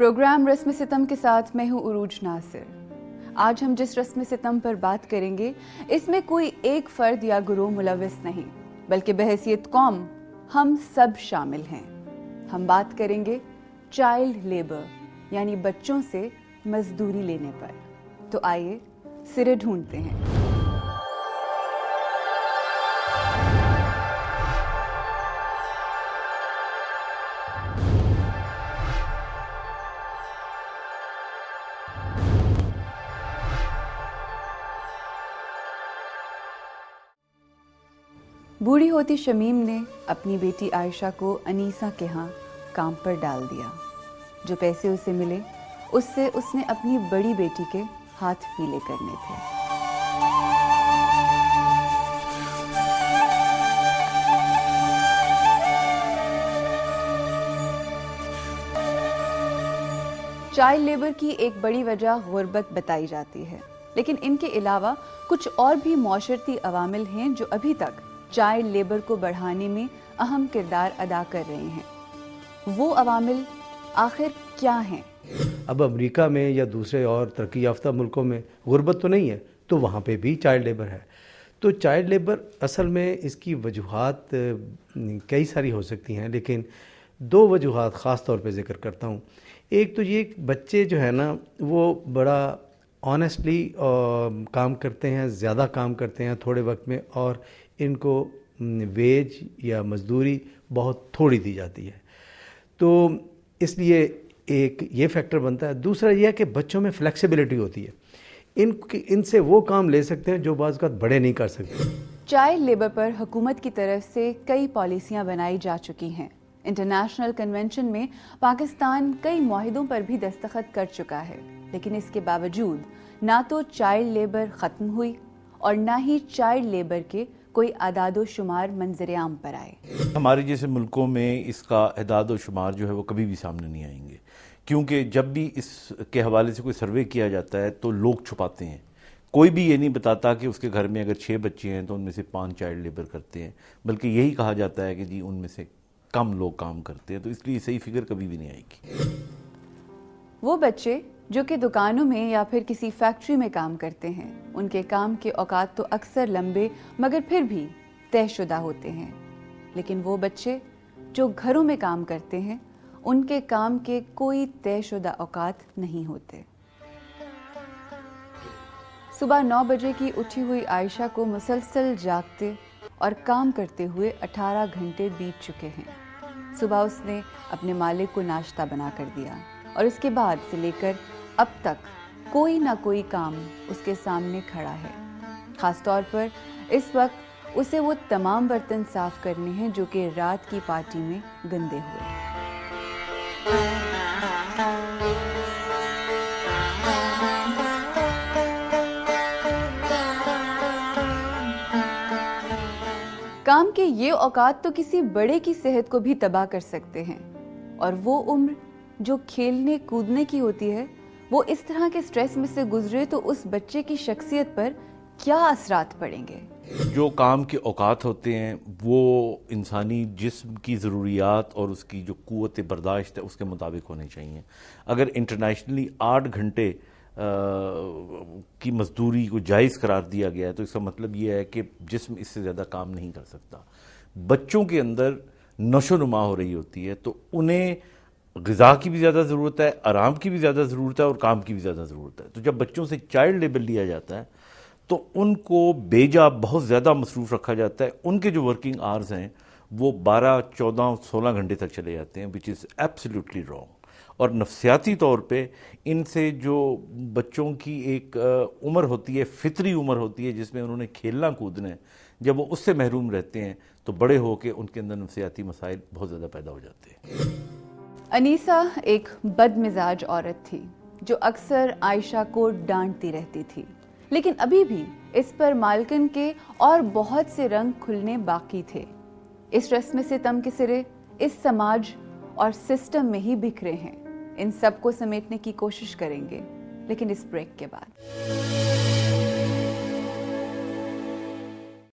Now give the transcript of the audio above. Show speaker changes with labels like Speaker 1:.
Speaker 1: Programme रस्म सितम के साथ मैं हूं उरूज नासिर। आज हम जिस रस्म सितम पर बात करेंगे, इसमें कोई एक फर्द या गुरूह मुलविस नहीं, बल्कि बहैसियत कौम हम सब शामिल हैं। हम बात करेंगे चाइल्ड लेबर यानी बच्चों से मजदूरी लेने पर। तो आइए सिरे ढूंढते हैं। बूढ़ी होती शमीम ने अपनी बेटी आयशा को अनीसा के यहाँ काम पर डाल दिया। जो पैसे उसे मिले उससे उसने अपनी बड़ी बेटी के हाथ पीले करने थे। चाइल्ड लेबर की एक बड़ी वजह गुर्बत बताई जाती है, लेकिन इनके अलावा कुछ और भी मौशरती अवामिल हैं जो अभी तक चाइल्ड लेबर को बढ़ाने में अहम किरदार अदा कर रहे हैं। वो अवामिल आखिर क्या हैं?
Speaker 2: अब अमेरिका में या दूसरे और तरक्की याफ्ता मुल्कों में गुर्बत तो नहीं है, तो वहाँ पे भी चाइल्ड लेबर है। तो चाइल्ड लेबर असल में इसकी वजूहात कई सारी हो सकती हैं, लेकिन दो वजूहात ख़ास तौर पे ज़िक्र करता हूँ। एक तो ये बच्चे जो है ना वो बड़ा ऑनेस्टली काम करते हैं, ज़्यादा काम करते हैं थोड़े वक्त में, और इनको वेज या मजदूरी बहुत थोड़ी दी जाती है। तो इसलिए एक ये फैक्टर बनता है। दूसरा यह है कि बच्चों में फ्लेक्सिबिलिटी होती है, इनसे वो काम ले सकते हैं जो बाज़ बड़े नहीं कर सकते।
Speaker 1: चाइल्ड लेबर पर हुकूमत की तरफ से कई पॉलिसियां बनाई जा चुकी हैं। इंटरनेशनल कन्वेंशन में पाकिस्तान कई मुआहिदों पर भी दस्तखत कर चुका है, लेकिन इसके बावजूद ना तो चाइल्ड लेबर ख़त्म हुई और ना ही चाइल्ड लेबर के कोई आदादो शुमार मंजर आम पर आए।
Speaker 3: हमारे जैसे मुल्कों में इसका आदादो शुमार जो है वो कभी भी सामने नहीं आएंगे, क्योंकि जब भी इसके हवाले से कोई सर्वे किया जाता है तो लोग छुपाते हैं। कोई भी ये नहीं बताता कि उसके घर में अगर 6 बच्चे हैं तो उनमें से 5 चाइल्ड लेबर करते हैं, बल्कि यही कहा जाता है कि जी उनमें से कम लोग काम करते हैं। तो इसलिए सही फिगर कभी भी नहीं आएगी।
Speaker 1: वो बच्चे जो कि दुकानों में या फिर किसी फैक्ट्री में काम करते हैं, उनके काम के औकात तो अक्सर लंबे मगर फिर भी तयशुदा होते हैं। लेकिन वो बच्चे जो घरों में काम करते हैं, उनके काम के कोई तयशुदा औकात नहीं होते। सुबह 9 बजे की उठी हुई आयशा को मुसलसल जागते और काम करते हुए 18 घंटे बीत चुके हैं। सुबह उसने अपने मालिक को नाश्ता बना कर दिया और उसके बाद से लेकर अब तक कोई ना कोई काम उसके सामने खड़ा है। खास तौर पर इस वक्त उसे वो तमाम बर्तन साफ करने हैं जो कि रात की पार्टी में गंदे हुए। काम के ये औकात तो किसी बड़े की सेहत को भी तबाह कर सकते हैं, और वो उम्र जो खेलने कूदने की होती है, वो इस तरह के स्ट्रेस में से गुजरे तो उस बच्चे की शख्सियत पर क्या असरात पड़ेंगे?
Speaker 3: जो काम के औकात होते हैं वो इंसानी जिस्म की ज़रूरियात और उसकी जो क़ुव्वत बर्दाश्त है उसके मुताबिक होने चाहिए। अगर इंटरनेशनली 8 घंटे की मजदूरी को जायज़ करार दिया गया है तो इसका मतलब ये है कि जिस्म इससे ज़्यादा काम नहीं कर सकता। बच्चों के अंदर नशोनुमा हो रही होती है, तो उन्हें ग़िज़ा की भी ज़्यादा ज़रूरत है, आराम की भी ज़्यादा ज़रूरत है और काम की भी ज़्यादा ज़रूरत है। तो जब बच्चों से चाइल्ड लेबर लिया जाता है तो उनको बेजा बहुत ज़्यादा मसरूफ़ रखा जाता है। उनके जो वर्किंग आवर्स हैं वो 12, 14, 16 घंटे तक चले जाते हैं, विच इज़ एब्सोल्युटली रॉन्ग। और नफ्सियाती तौर पे इनसे जो बच्चों की एक उम्र होती है, फितरी उम्र होती है जिसमें उन्होंने खेलना कूदना है, जब वो उससे महरूम रहते हैं तो बड़े होकर उनके अंदर नफ्सियाती मसाइल बहुत ज़्यादा पैदा हो जाते हैं।
Speaker 1: अनीसा एक बदमिजाज औरत थी जो अक्सर आयशा को डांटती रहती थी, लेकिन अभी भी इस पर मालकिन के और बहुत से रंग खुलने बाकी थे। इस रस्म सितम के सिरे इस समाज और सिस्टम में ही बिखरे हैं। इन सब को समेटने की कोशिश करेंगे, लेकिन इस ब्रेक के बाद।